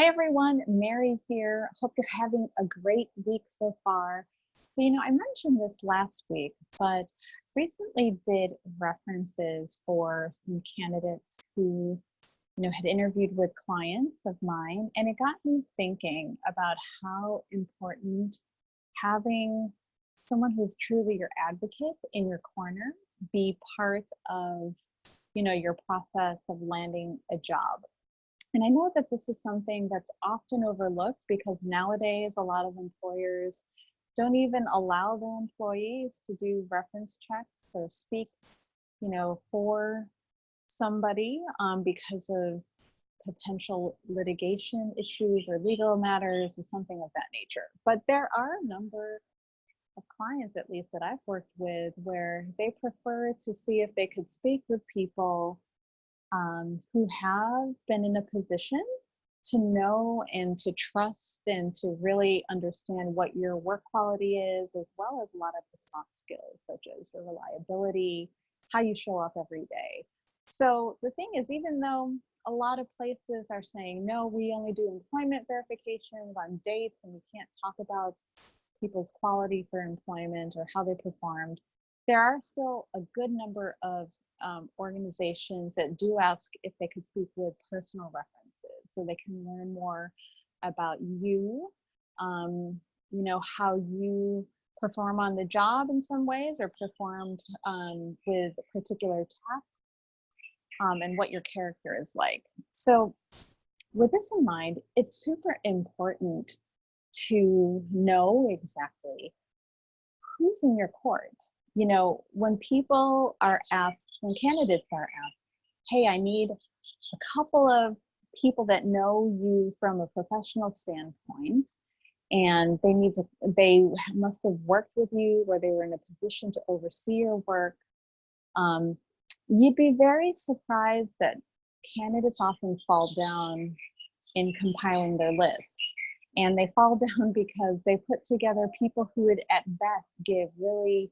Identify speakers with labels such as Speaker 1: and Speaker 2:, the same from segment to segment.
Speaker 1: Hey everyone, Mary here. Hope you're having a great week so far. So, I mentioned this last week, but recently did references for some candidates who, had interviewed with clients of mine, and it got me thinking about how important having someone who's truly your advocate in your corner be part of, your process of landing a job. And I know that this is something that's often overlooked because nowadays a lot of employers don't even allow their employees to do reference checks or speak, for somebody because of potential litigation issues or legal matters or something of that nature. But there are a number of clients, at least that I've worked with, where they prefer to see if they could speak with people who have been in a position to know and to trust and to really understand what your work quality is, as well as a lot of the soft skills, such as your reliability, how you show up every day. So the thing is, even though a lot of places are saying, no, we only do employment verifications on dates and we can't talk about people's quality for employment or how they performed, there are still a good number of organizations that do ask if they could speak with personal references so they can learn more about you, how you perform on the job in some ways or performed with particular tasks, and what your character is like. So with this in mind, it's super important to know exactly who's in your court. When people are asked, when candidates are asked, hey, I need a couple of people that know you from a professional standpoint, and they must have worked with you where they were in a position to oversee your work. You'd be very surprised that candidates often fall down in compiling their list. And they fall down because they put together people who would at best give really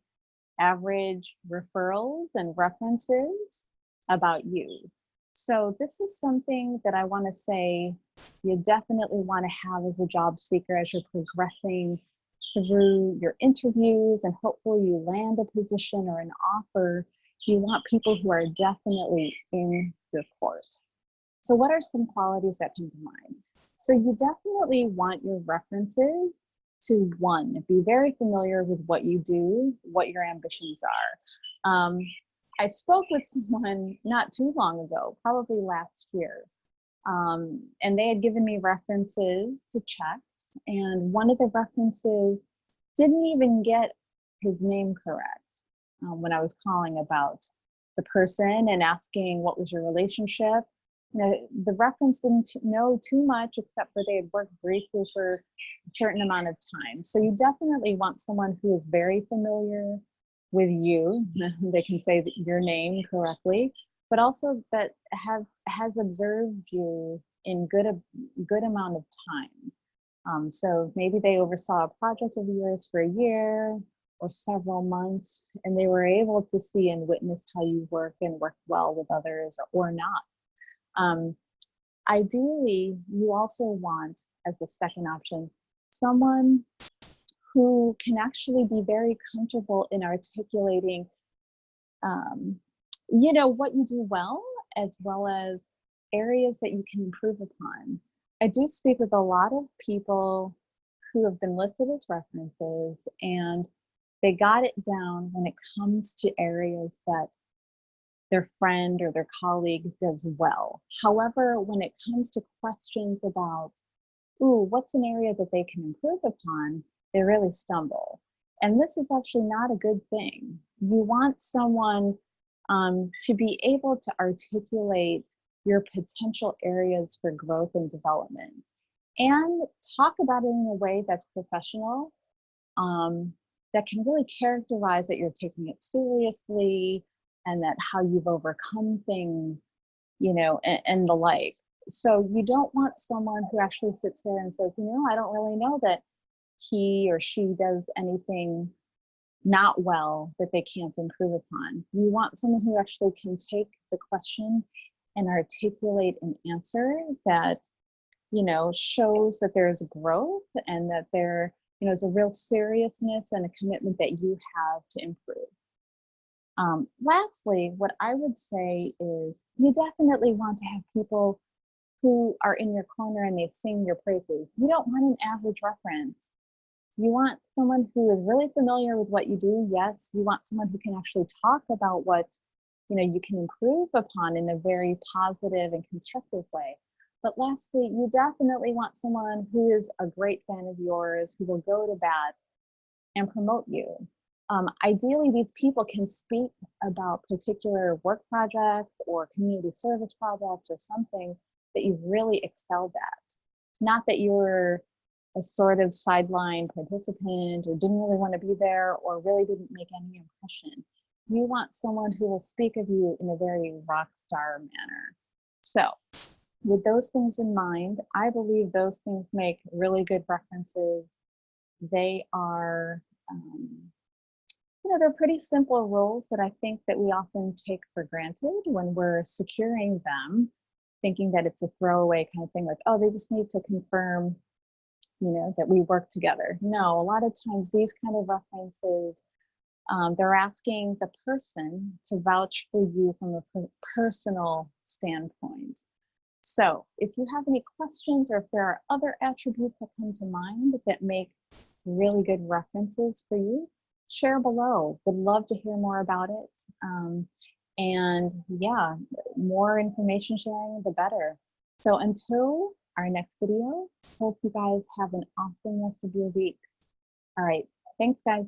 Speaker 1: average referrals and references about you. So this is something that I want to say you definitely want to have as a job seeker as you're progressing through your interviews, and hopefully you land a position or an offer. You want people who are definitely in your court. So what are some qualities that come to mind? So you definitely want your references to, one, be very familiar with what you do, what your ambitions are. I spoke with someone not too long ago, probably last year, and they had given me references to check, and one of the references didn't even get his name correct when I was calling about the person and asking what was your relationship. The reference didn't know too much except for they had worked briefly for a certain amount of time. So you definitely want someone who is very familiar with you. They can say your name correctly, but also that has observed you in good amount of time. So maybe they oversaw a project of yours for a year or several months, and they were able to see and witness how you work and work well with others or not. Ideally, you also want, as a second option, someone who can actually be very comfortable in articulating, what you do well as areas that you can improve upon. I do speak with a lot of people who have been listed as references, and they got it down when it comes to areas that their friend or their colleague does well. However, when it comes to questions about, what's an area that they can improve upon, they really stumble. And this is actually not a good thing. You want someone to be able to articulate your potential areas for growth and development and talk about it in a way that's professional, that can really characterize that you're taking it seriously, and that how you've overcome things, and the like. So you don't want someone who actually sits there and says, I don't really know that he or she does anything not well that they can't improve upon. You want someone who actually can take the question and articulate an answer that shows that there's growth and that there, is a real seriousness and a commitment that you have to improve. Lastly, what I would say is you definitely want to have people who are in your corner and they sing your praises. You don't want an average reference. You want someone who is really familiar with what you do. Yes, you want someone who can actually talk about what you can improve upon in a very positive and constructive way. But lastly, you definitely want someone who is a great fan of yours, who will go to bat and promote you. Ideally, these people can speak about particular work projects or community service projects or something that you've really excelled at. Not that you're a sort of sideline participant or didn't really want to be there or really didn't make any impression. You want someone who will speak of you in a very rock star manner. So with those things in mind, I believe those things make really good references. They are, they're pretty simple rules that I think that we often take for granted when we're securing them, thinking that it's a throwaway kind of thing, like, oh, they just need to confirm, that we work together. No, a lot of times these kind of references, they're asking the person to vouch for you from a personal standpoint. So if you have any questions or if there are other attributes that come to mind that make really good references for you, share below. Would love to hear more about it. And yeah, more information sharing, the better. So until our next video, hope you guys have an awesome rest of your week. All right, thanks guys.